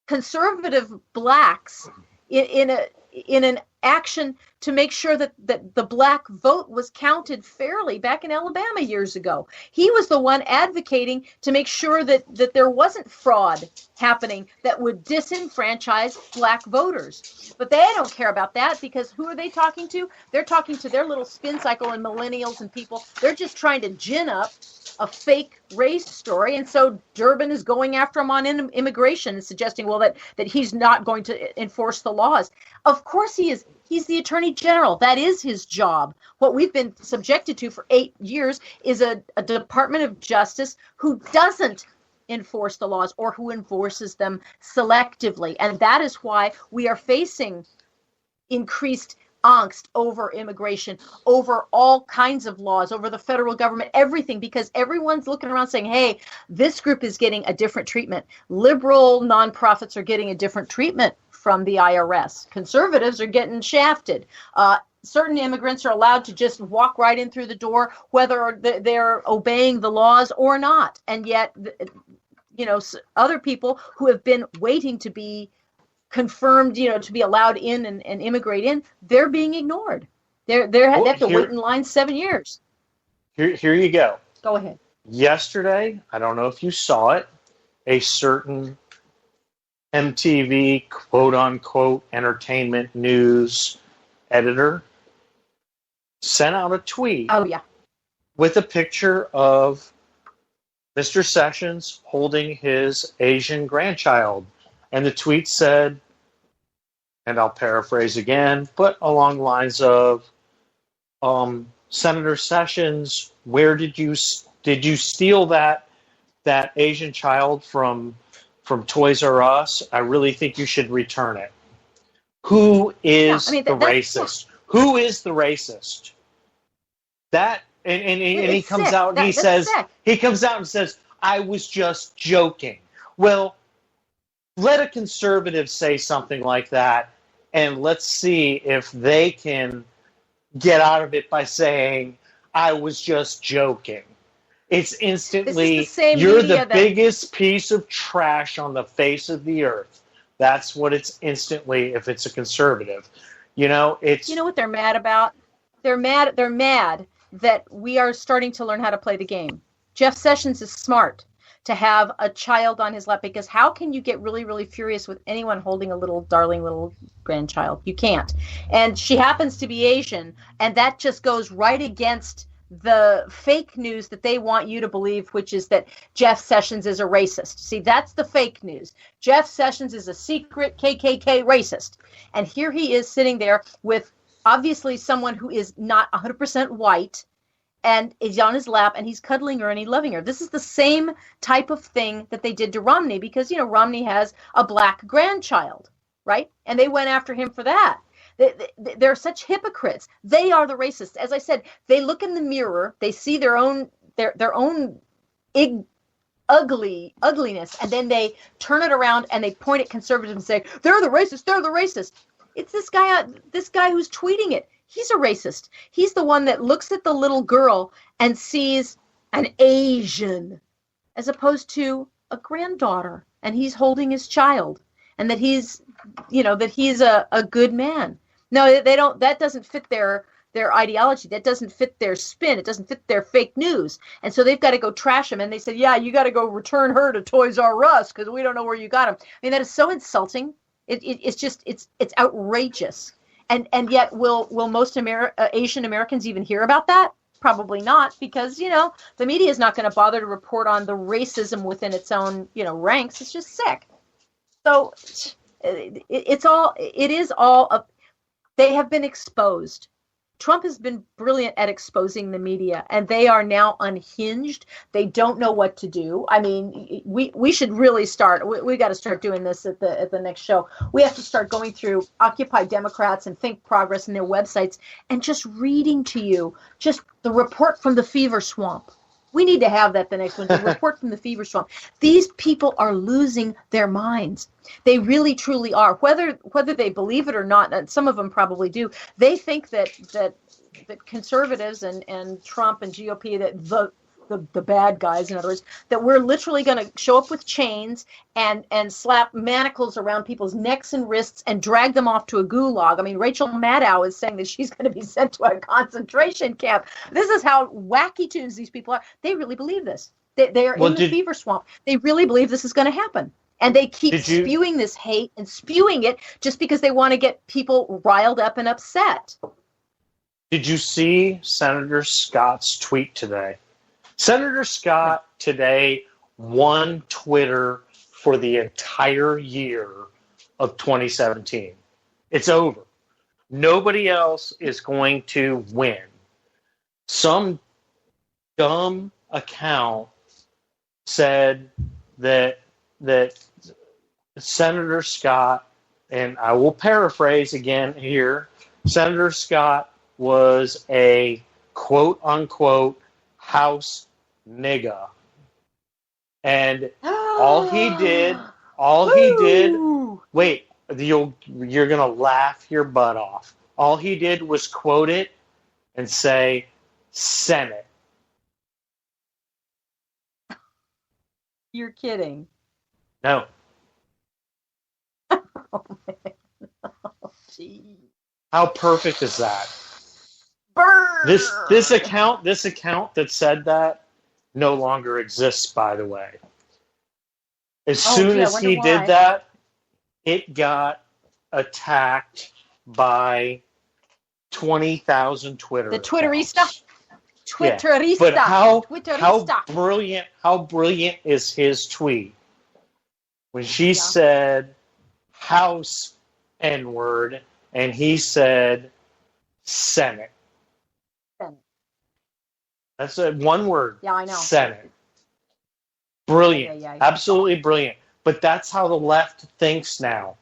conservative blacks in an action to make sure that the black vote was counted fairly back in Alabama years ago. He was the one advocating to make sure that there wasn't fraud happening that would disenfranchise black voters. But they don't care about that, because who are they talking to? They're talking to their little spin cycle and millennials and people. They're just trying to gin up a fake race story. And so Durbin is going after him on immigration and suggesting, well, that he's not going to enforce the laws. Of course he is. He's the Attorney General. That is his job. What we've been subjected to for 8 years is a Department of Justice who doesn't enforce the laws, or who enforces them selectively. And that is why we are facing increased angst over immigration, over all kinds of laws, over the federal government, everything, because everyone's looking around saying, hey, this group is getting a different treatment. Liberal nonprofits are getting a different treatment from the IRS. Conservatives are getting shafted. Certain immigrants are allowed to just walk right in through the door, whether they're obeying the laws or not. And yet other people who have been waiting to be confirmed, to be allowed in and immigrate in, they're being ignored. They have to wait in line 7 years. Here you go. Go ahead. Yesterday, I don't know if you saw it, a certain MTV quote-unquote entertainment news editor sent out a tweet with a picture of Mr. Sessions holding his Asian grandchild. And the tweet said, and I'll paraphrase again, but along the lines of, Senator Sessions, where did you steal that Asian child from Toys R Us? I really think you should return it. Who is the racist? Who is the racist? That and he comes out and he comes out and says, I was just joking. Well, let a conservative say something like that, and let's see if they can get out of it by saying, I was just joking. It's instantly, you're the biggest piece of trash on the face of the earth. That's what it's instantly if it's a conservative. It's... You know what they're mad about? They're mad that we are starting to learn how to play the game. Jeff Sessions is smart to have a child on his lap, because how can you get really, really furious with anyone holding a little darling little grandchild? You can't. And she happens to be Asian, and that just goes right against the fake news that they want you to believe, which is that Jeff Sessions is a racist. See, that's the fake news. Jeff Sessions is a secret KKK racist. And here he is sitting there with obviously someone who is not 100% white, and is on his lap, and he's cuddling her and he's loving her. This is the same type of thing that they did to Romney, because, Romney has a black grandchild, right? And they went after him for that. They're such hypocrites. They are the racists. As I said, they look in the mirror, they see their own ugliness, and then they turn it around and they point at conservatives and say, they're the racist, they're the racist. It's this guy who's tweeting it. He's a racist. He's the one that looks at the little girl and sees an Asian as opposed to a granddaughter, and he's holding his child, and that he's a good man. No, they don't. That doesn't fit their ideology. That doesn't fit their spin. It doesn't fit their fake news. And so they've got to go trash him. And they said, yeah, you got to go return her to Toys R Us because we don't know where you got him. I mean, that is so insulting. It's outrageous. And yet, will most Asian Americans even hear about that? Probably not, because, the media is not going to bother to report on the racism within its own, ranks. It's just sick. So they have been exposed. Trump has been brilliant at exposing the media, and they are now unhinged. They don't know what to do. I mean, we should really start. We got to start doing this at the next show. We have to start going through Occupy Democrats and Think Progress and their websites and just reading to you just the report from the fever swamp. We need to have that the next one, the report from the fever swamp. These people are losing their minds. They really, truly are. Whether they believe it or not, and some of them probably do, they think that conservatives and Trump and GOP, that the bad guys, in other words, that we're literally going to show up with chains and slap manacles around people's necks and wrists and drag them off to a gulag. I mean, Rachel Maddow is saying that she's going to be sent to a concentration camp. This is how wacky tunes these people are. They really believe this. They are in the fever swamp. They really believe this is going to happen. And they keep spewing this hate and spewing it just because they want to get people riled up and upset. Did you see Senator Scott's tweet today? Senator Scott today won Twitter for the entire year of 2017. It's over. Nobody else is going to win. Some dumb account said that Senator Scott, and I will paraphrase again here, Senator Scott was a quote-unquote house nigga. And all he did, wait, you're going to laugh your butt off. All he did was quote it and say, Senate. You're kidding. No. Oh, man. Oh, gee. How perfect is that? Burr! This account that said that no longer exists, by the way. As soon as he did that, it got attacked by 20,000 Twitter. The Twitterista? Yeah. But how brilliant is his tweet? When she said House N-word and he said Senate. That's one word. Yeah, I know. Senate. Brilliant. Yeah. Absolutely brilliant. But that's how the left thinks now.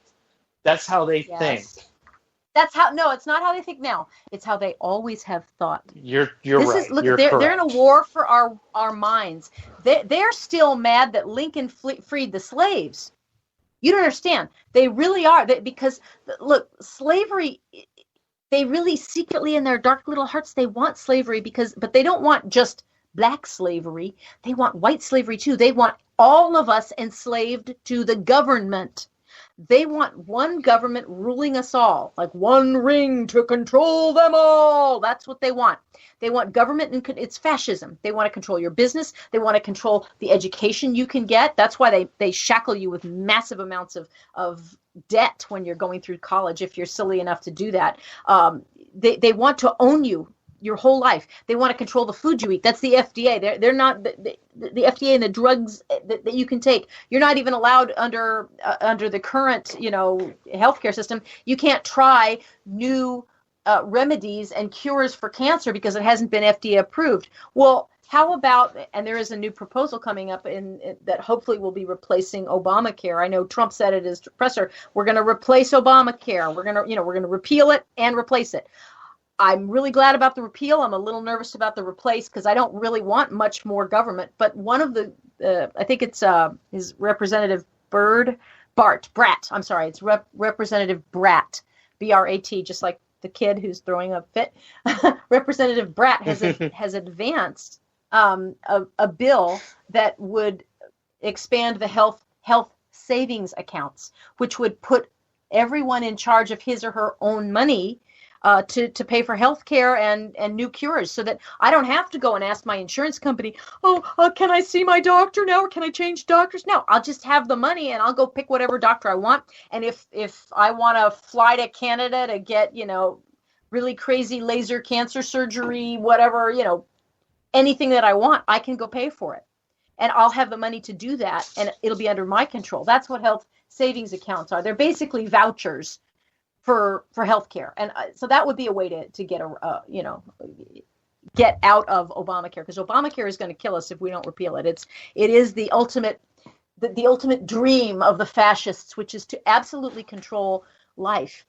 That's how they think. That's how. No, it's not how they think now. It's how they always have thought. You're right. They're in a war for our minds. They're still mad that Lincoln freed the slaves. You don't understand. They really are. Because look, slavery. They really secretly in their dark little hearts, they want slavery but they don't want just black slavery. They want white slavery too. They want all of us enslaved to the government. They want one government ruling us all, like one ring to control them all. That's what they want. They want government, and it's fascism. They want to control your business. They want to control the education you can get. That's why they shackle you with massive amounts of debt when you're going through college, if you're silly enough to do that. They want to own you your whole life. They want to control the food you eat. That's the FDA. They're not the FDA and the drugs that you can take. You're not even allowed under the current healthcare system. You can't try new remedies and cures for cancer because it hasn't been FDA approved. Well, how about, and there is a new proposal coming up that hopefully will be replacing Obamacare. I know Trump said at his presser, we're going to replace Obamacare. We're going to repeal it and replace it. I'm really glad about the repeal. I'm a little nervous about the replace because I don't really want much more government. But one of the, I think it's his Representative Bratt. I'm sorry, it's Representative Bratt, B-R-A-T, just like the kid who's throwing a fit. Representative Bratt has advanced a bill that would expand the health savings accounts, which would put everyone in charge of his or her own money to pay for health care and new cures, so that I don't have to go and ask my insurance company, can I see my doctor now, or can I change doctors? No, I'll just have the money and I'll go pick whatever doctor I want. And if I want to fly to Canada to get, really crazy laser cancer surgery, whatever, anything that I want, I can go pay for it. And I'll have the money to do that, and it'll be under my control. That's what health savings accounts are. They're basically vouchers for healthcare, and so that would be a way to get get out of Obamacare, because Obamacare is going to kill us if we don't repeal it. It is the ultimate dream of the fascists, which is to absolutely control life.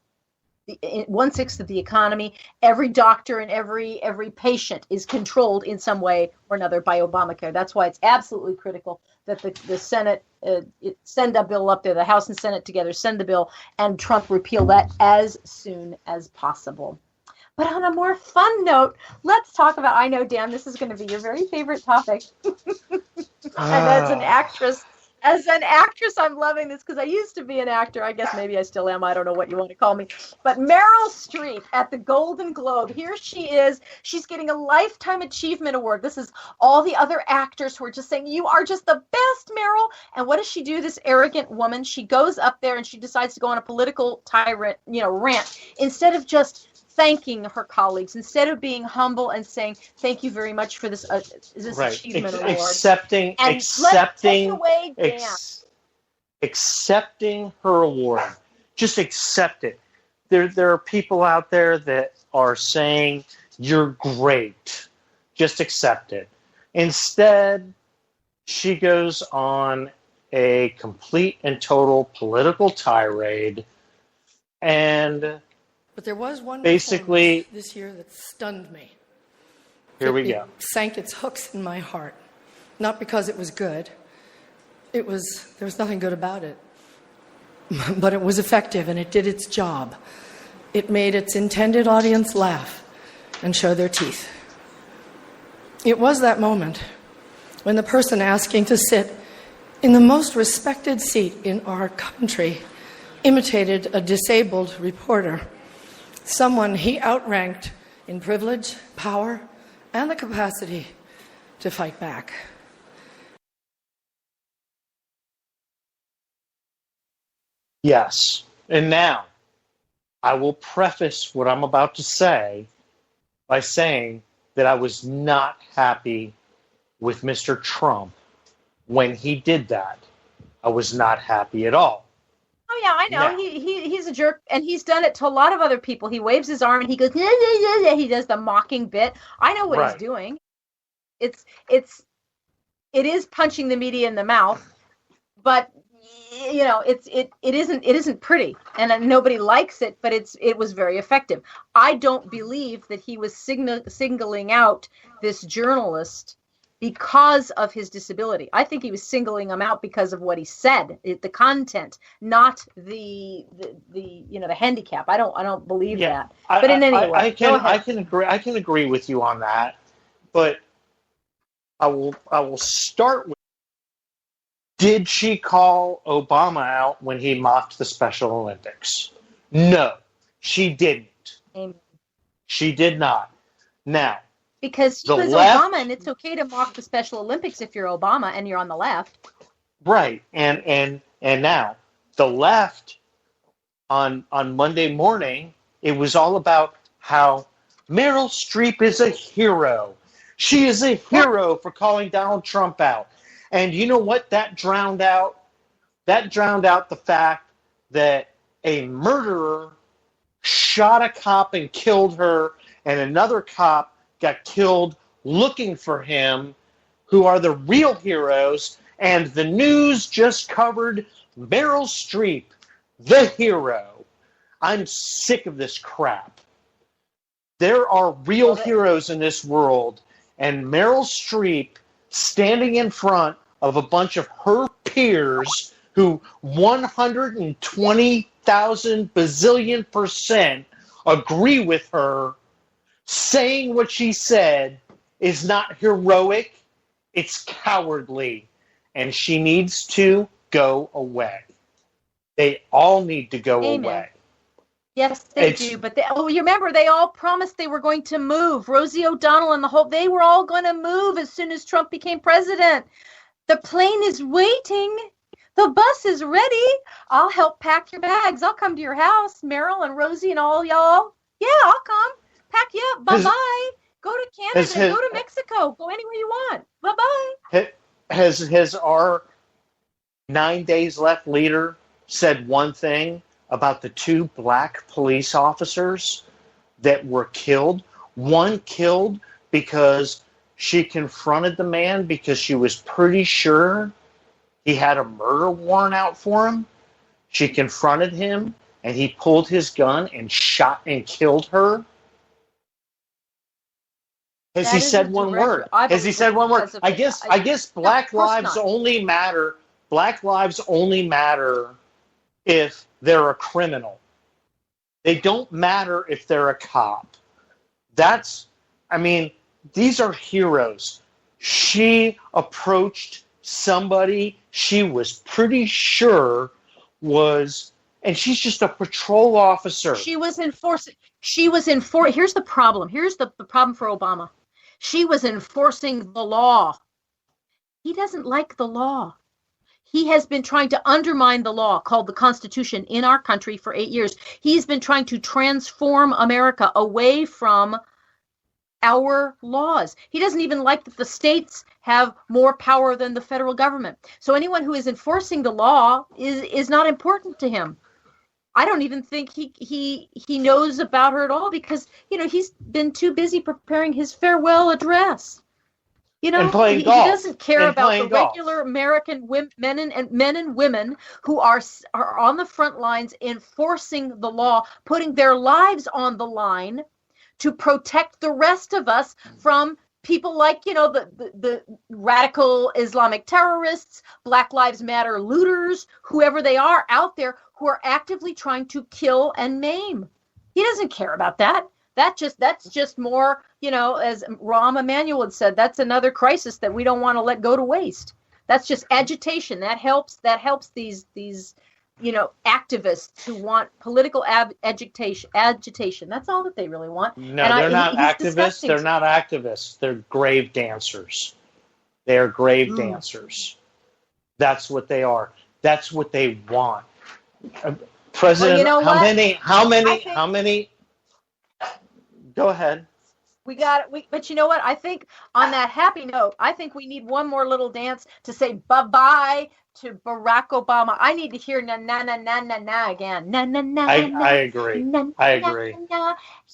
1/6 of the economy, every doctor and every patient is controlled in some way or another by Obamacare. That's why it's absolutely critical that the Senate send a bill up there, the House and Senate together send the bill, and Trump repeal that as soon as possible. But on a more fun note, let's talk about, I know, Dan, this is going to be your very favorite topic. And as an actress, I'm loving this because I used to be an actor. I guess maybe I still am. I don't know what you want to call me. But Meryl Streep at the Golden Globe. Here she is. She's getting a Lifetime Achievement Award. This is all the other actors who are just saying, you are just the best, Meryl. And what does she do, this arrogant woman? She goes up there and she decides to go on a political rant. Instead of just thanking her colleagues, instead of being humble and saying thank you very much for this achievement award, accepting her award. Just accept it. There are people out there that are saying you're great. Just accept it. Instead, she goes on a complete and total political tirade, and but there was one basically this year that stunned me. Here we go. It sank its hooks in my heart. Not because it was good. There was nothing good about it. But it was effective and it did its job. It made its intended audience laugh and show their teeth. It was that moment when the person asking to sit in the most respected seat in our country, imitated a disabled reporter, someone he outranked in privilege, power, and the capacity to fight back. Yes. And now, I will preface what I'm about to say by saying that I was not happy with Mr. Trump when he did that. I was not happy at all. Oh yeah, I know. Yeah. He's a jerk, and he's done it to a lot of other people. He waves his arm and he goes, yeah, yeah, yeah, yeah. He does the mocking bit. I know what he's doing. It is punching the media in the mouth, but you know, it isn't pretty, and nobody likes it, but it was very effective. I don't believe that he was singling out this journalist because of his disability. I think he was singling him out because of what he said, the content, not the handicap. I don't believe that. But in any way, I can agree with you on that. But I will start with, did she call Obama out when he mocked the Special Olympics? No, she didn't. Amen. She did not. Now, because he was Obama, and it's okay to mock the Special Olympics if you're Obama and you're on the left. Right. And now, the left on Monday morning, it was all about how Meryl Streep is a hero. She is a hero for calling Donald Trump out. And you know what that drowned out? That drowned out the fact that a murderer shot a cop and killed her, and another cop got killed looking for him, who are the real heroes. And the news just covered Meryl Streep, the hero. I'm sick of this crap. There are real heroes in this world, and Meryl Streep standing in front of a bunch of her peers who 120,000 bazillion% agree with her, saying what she said is not heroic, it's cowardly, and she needs to go away. They all need to go away. Yes, they do. But you remember, they all promised they were going to move. Rosie O'Donnell and they were all going to move as soon as Trump became president. The plane is waiting. The bus is ready. I'll help pack your bags. I'll come to your house, Meryl and Rosie and all y'all. Yeah, I'll come. Pack you up. Bye-bye. Go to Canada. Go to Mexico. Go anywhere you want. Bye-bye. Has our 9 days left leader said one thing about the two black police officers that were killed? One killed because she confronted the man because she was pretty sure he had a murder warrant out for him. She confronted him, and he pulled his gun and shot and killed her. Has he said one word? Has he said one word? I guess black lives only matter. Black lives only matter if they're a criminal. They don't matter if they're a cop. These are heroes. She approached somebody she was pretty sure was, and she's just a patrol officer. Here's the problem. Here's the problem for Obama. She was enforcing the law. He doesn't like the law. He has been trying to undermine the law called the Constitution in our country for 8 years. He's been trying to transform America away from our laws. He doesn't even like that the states have more power than the federal government. So anyone who is enforcing the law is not important to him. I don't even think he knows about her at all because, he's been too busy preparing his farewell address. He doesn't care about the regular American men and women who are on the front lines enforcing the law, putting their lives on the line to protect the rest of us from people like, the radical Islamic terrorists, Black Lives Matter looters, whoever they are out there who are actively trying to kill and maim. He doesn't care about that. That's just more, as Rahm Emanuel had said, that's another crisis that we don't want to let go to waste. That's just agitation. That helps these activists who want political agitation. That's all that they really want. No, they're not activists. They're not activists. They're grave dancers. They are grave dancers. That's what they are. That's what they want. President, how many? Go ahead. But you know what? I think on that happy note, I think we need one more little dance to say bye-bye to Barack Obama. I need to hear na na na na na na again. Na na na. I agree. I agree.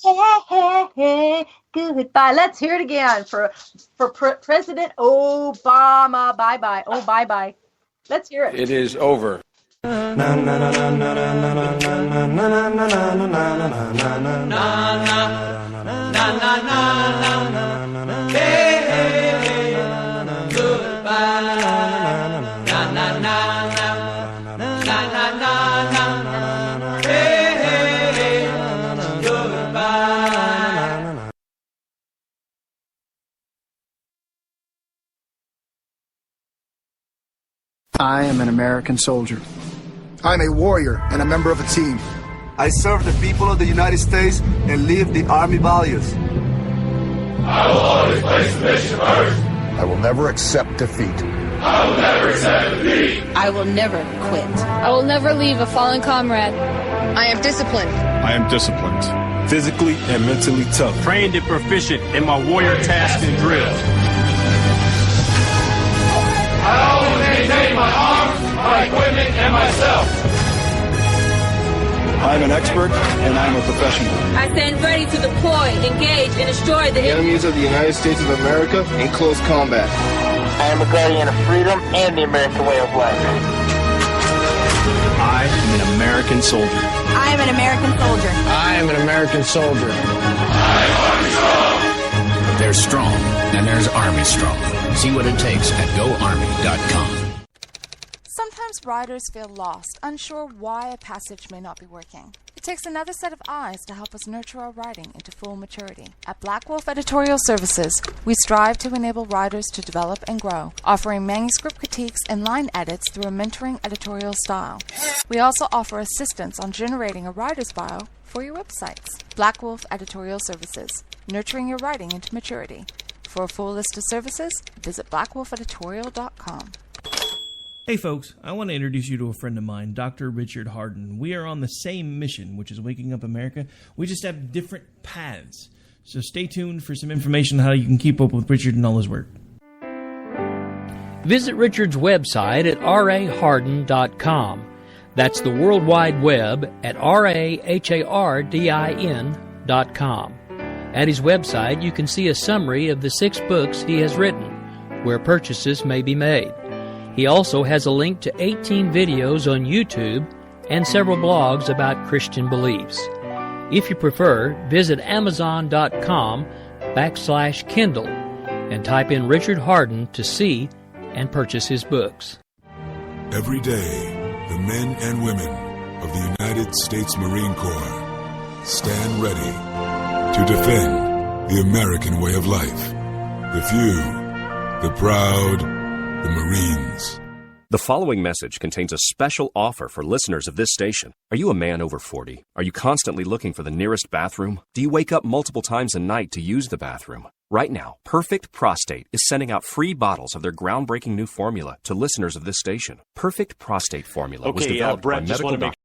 Hey, hey, hey, goodbye. Let's hear it again for President Obama. Bye-bye. Oh, bye-bye. Let's hear it. It is over. Na na na na na na na na na na na na na na na. Hey, hey, hey, goodbye. Na na na na na na na. Hey, hey, hey, goodbye. I am an American soldier. I'm a warrior and a member of a team. I serve the people of the United States and live the Army values. I will always place the mission first. I will never accept defeat. I will never accept defeat. I will never quit. I will never leave a fallen comrade. I am disciplined. I am disciplined. Physically and mentally tough. Trained and proficient in my warrior tasks and drills. I always maintain my arms, my equipment, and myself. I'm an expert, and I'm a professional. I stand ready to deploy, engage, and destroy the enemies of the United States of America in close combat. I am a guardian of freedom and the American way of life. I am an American soldier. I am an American soldier. I am an American soldier. I am Army Strong. There's strong, and there's Army Strong. See what it takes at GoArmy.com. Sometimes writers feel lost, unsure why a passage may not be working. It takes another set of eyes to help us nurture our writing into full maturity. At Black Wolf Editorial Services, we strive to enable writers to develop and grow, offering manuscript critiques and line edits through a mentoring editorial style. We also offer assistance on generating a writer's bio for your websites. Black Wolf Editorial Services, nurturing your writing into maturity. For a full list of services, visit blackwolfeditorial.com. Hey folks, I want to introduce you to a friend of mine, Dr. Richard Harden. We are on the same mission, which is waking up America. We just have different paths. So stay tuned for some information on how you can keep up with Richard and all his work. Visit Richard's website at raharden.com. That's the World Wide Web at RAHARDIN.com. At his website, you can see a summary of the 6 books he has written, where purchases may be made. He also has a link to 18 videos on YouTube and several blogs about Christian beliefs. If you prefer, visit Amazon.com/Kindle and type in Richard Harden to see and purchase his books. Every day, the men and women of the United States Marine Corps stand ready to defend the American way of life. The few, the proud, the Marines. The following message contains a special offer for listeners of this station. Are you a man over 40? Are you constantly looking for the nearest bathroom? Do you wake up multiple times a night to use the bathroom? Right now, Perfect Prostate is sending out free bottles of their groundbreaking new formula to listeners of this station. Perfect Prostate Formula was developed by medical doctors.